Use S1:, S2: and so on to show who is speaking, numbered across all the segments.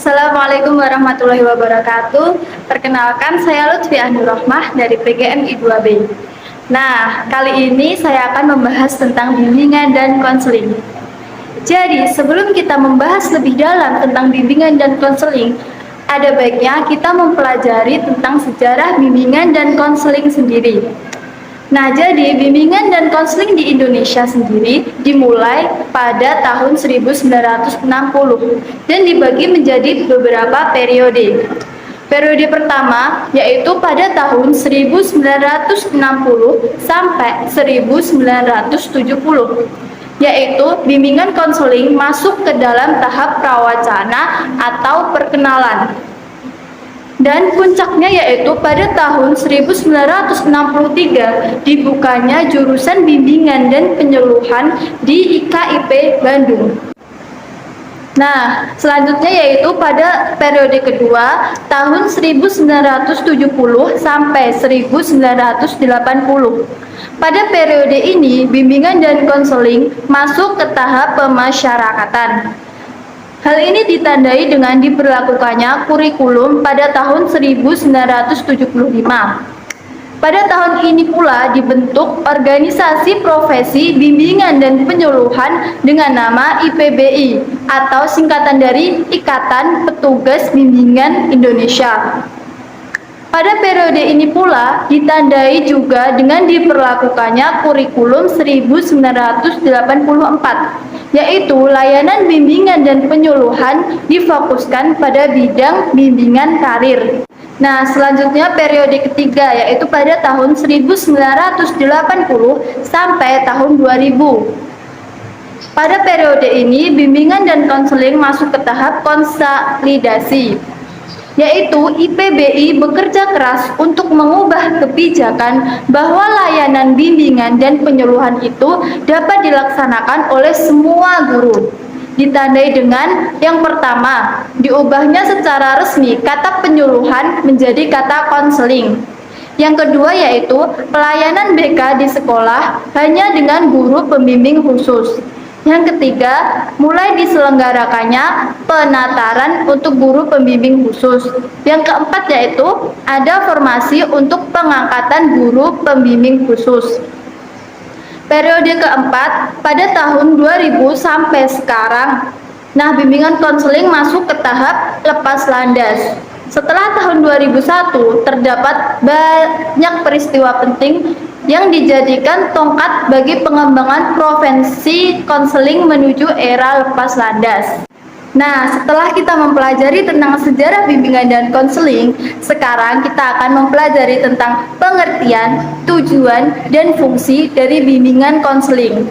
S1: Assalamualaikum warahmatullahi wabarakatuh. Perkenalkan, saya Lutfi Anurrohmah dari PGMI 2B. Nah, kali ini saya akan membahas tentang bimbingan dan konseling. Jadi, sebelum kita membahas lebih dalam tentang bimbingan dan konseling, ada baiknya kita mempelajari tentang sejarah bimbingan dan konseling sendiri. Nah, jadi bimbingan dan konseling di Indonesia sendiri dimulai pada tahun 1960 dan dibagi menjadi beberapa periode. Periode pertama yaitu pada tahun 1960 sampai 1970, yaitu bimbingan konseling masuk ke dalam tahap prawacana atau perkenalan. Dan puncaknya yaitu pada tahun 1963 dibukanya jurusan bimbingan dan penyuluhan di IKIP Bandung. Nah, selanjutnya yaitu pada periode kedua tahun 1970 sampai 1980. Pada periode ini bimbingan dan konseling masuk ke tahap pemasyarakatan. Hal ini ditandai dengan diberlakukannya kurikulum pada tahun 1975. Pada tahun ini pula dibentuk organisasi profesi bimbingan dan penyuluhan dengan nama IPBI atau singkatan dari Ikatan Petugas Bimbingan Indonesia. Pada periode ini pula ditandai juga dengan diberlakukannya kurikulum 1984, yaitu layanan bimbingan dan penyuluhan difokuskan pada bidang bimbingan karir. Nah, selanjutnya periode ketiga yaitu pada tahun 1980 sampai tahun 2000. Pada periode ini bimbingan dan konseling masuk ke tahap konsolidasi, yaitu IPBI bekerja keras untuk mengubah kebijakan bahwa layanan bimbingan dan penyuluhan itu dapat dilaksanakan oleh semua guru. Ditandai dengan yang pertama, diubahnya secara resmi kata penyuluhan menjadi kata konseling. Yang kedua yaitu pelayanan BK di sekolah hanya dengan guru pembimbing khusus. Yang ketiga, mulai diselenggarakannya penataran untuk guru pembimbing khusus. Yang keempat yaitu ada formasi untuk pengangkatan guru pembimbing khusus. Periode keempat pada tahun 2000 sampai sekarang. Nah, bimbingan konseling masuk ke tahap lepas landas. Setelah tahun 2001 terdapat banyak peristiwa penting yang dijadikan tongkat bagi pengembangan profesi konseling menuju era lepas landas. Nah, setelah kita mempelajari tentang sejarah bimbingan dan konseling, sekarang kita akan mempelajari tentang pengertian, tujuan, dan fungsi dari bimbingan konseling.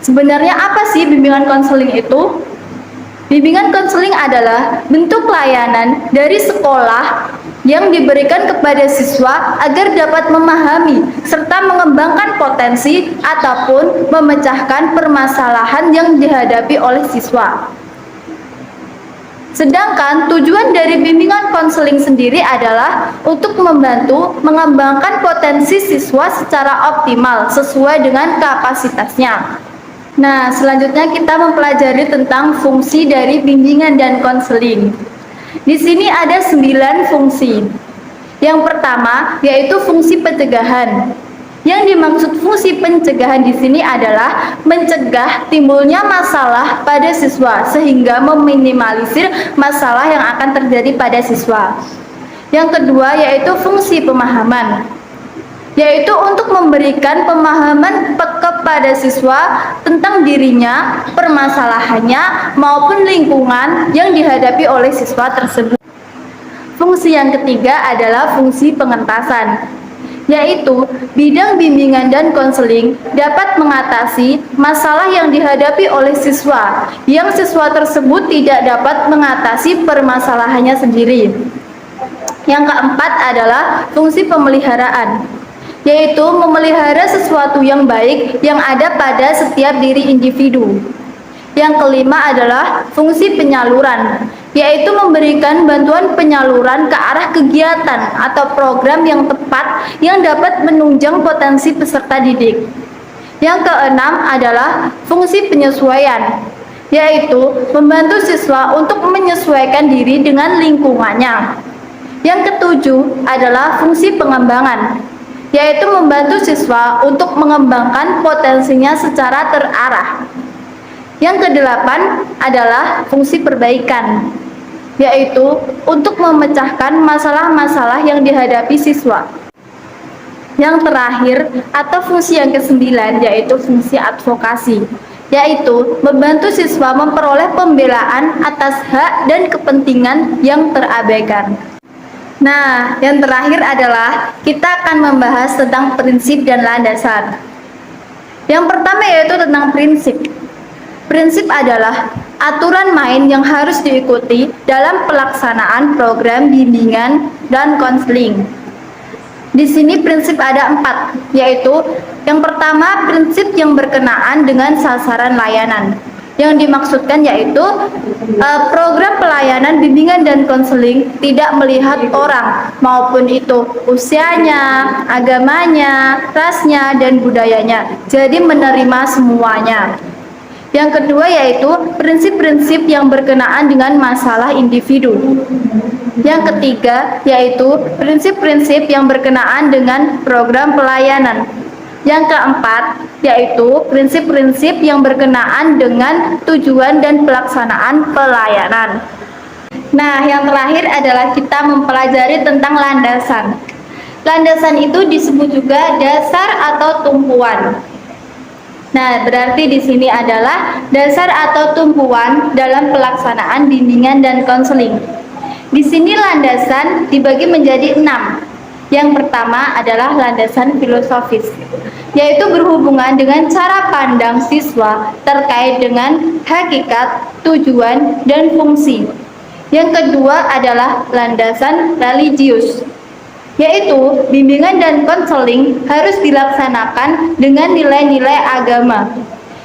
S1: Sebenarnya apa sih bimbingan konseling itu? Bimbingan konseling adalah bentuk layanan dari sekolah yang diberikan kepada siswa agar dapat memahami serta mengembangkan potensi ataupun memecahkan permasalahan yang dihadapi oleh siswa. Sedangkan tujuan dari bimbingan konseling sendiri adalah untuk membantu mengembangkan potensi siswa secara optimal sesuai dengan kapasitasnya. Nah, selanjutnya kita mempelajari tentang fungsi dari bimbingan dan konseling. Di sini ada 9 fungsi. Yang pertama yaitu fungsi pencegahan. Yang dimaksud fungsi pencegahan di sini adalah mencegah timbulnya masalah pada siswa sehingga meminimalisir masalah yang akan terjadi pada siswa. Yang kedua yaitu fungsi pemahaman, yaitu untuk memberikan pemahaman kepada siswa tentang dirinya, permasalahannya, maupun lingkungan yang dihadapi oleh siswa tersebut. Fungsi yang ketiga adalah fungsi pengentasan, yaitu bidang bimbingan dan konseling dapat mengatasi masalah yang dihadapi oleh siswa yang siswa tersebut tidak dapat mengatasi permasalahannya sendiri. Yang keempat adalah fungsi pemeliharaan, yaitu memelihara sesuatu yang baik yang ada pada setiap diri individu. Yang kelima adalah fungsi penyaluran, yaitu memberikan bantuan penyaluran ke arah kegiatan atau program yang tepat yang dapat menunjang potensi peserta didik. Yang keenam adalah fungsi penyesuaian, yaitu membantu siswa untuk menyesuaikan diri dengan lingkungannya. Yang ketujuh adalah fungsi pengembangan, yaitu membantu siswa untuk mengembangkan potensinya secara terarah. Yang kedelapan adalah fungsi perbaikan, yaitu untuk memecahkan masalah-masalah yang dihadapi siswa. Yang terakhir atau fungsi yang kesembilan yaitu fungsi advokasi, yaitu membantu siswa memperoleh pembelaan atas hak dan kepentingan yang terabaikan. Nah, yang terakhir adalah kita akan membahas tentang prinsip dan landasan. Yang pertama yaitu tentang prinsip. Prinsip adalah aturan main yang harus diikuti dalam pelaksanaan program bimbingan dan konseling. Di sini prinsip ada 4, yaitu yang pertama prinsip yang berkenaan dengan sasaran layanan. Yang dimaksudkan yaitu program pelayanan bimbingan dan konseling tidak melihat orang, maupun itu usianya, agamanya, rasnya, dan budayanya. Jadi menerima semuanya. Yang kedua yaitu prinsip-prinsip yang berkenaan dengan masalah individu. Yang ketiga yaitu prinsip-prinsip yang berkenaan dengan program pelayanan. Yang keempat yaitu prinsip-prinsip yang berkenaan dengan tujuan dan pelaksanaan pelayanan. Nah, yang terakhir adalah kita mempelajari tentang landasan. Landasan itu disebut juga dasar atau tumpuan. Nah, berarti di sini adalah dasar atau tumpuan dalam pelaksanaan bimbingan dan konseling. Di sini landasan dibagi menjadi 6. Yang pertama adalah landasan filosofis, yaitu berhubungan dengan cara pandang siswa terkait dengan hakikat, tujuan, dan fungsi. Yang kedua adalah landasan religius, yaitu bimbingan dan konseling harus dilaksanakan dengan nilai-nilai agama.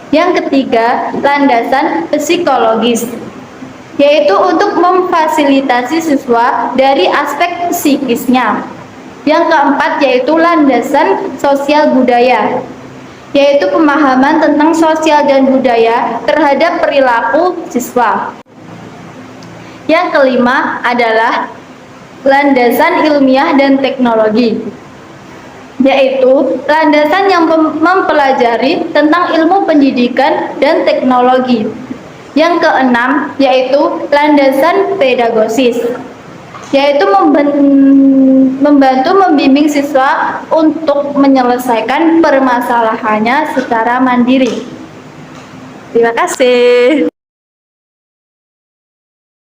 S1: Yang ketiga, landasan psikologis, yaitu untuk memfasilitasi siswa dari aspek psikisnya. Yang keempat yaitu landasan sosial budaya, yaitu pemahaman tentang sosial dan budaya terhadap perilaku siswa. Yang kelima adalah landasan ilmiah dan teknologi, yaitu landasan yang mempelajari tentang ilmu pendidikan dan teknologi. Yang keenam yaitu landasan pedagosis, yaitu membantu membimbing siswa untuk menyelesaikan permasalahannya secara mandiri. Terima kasih.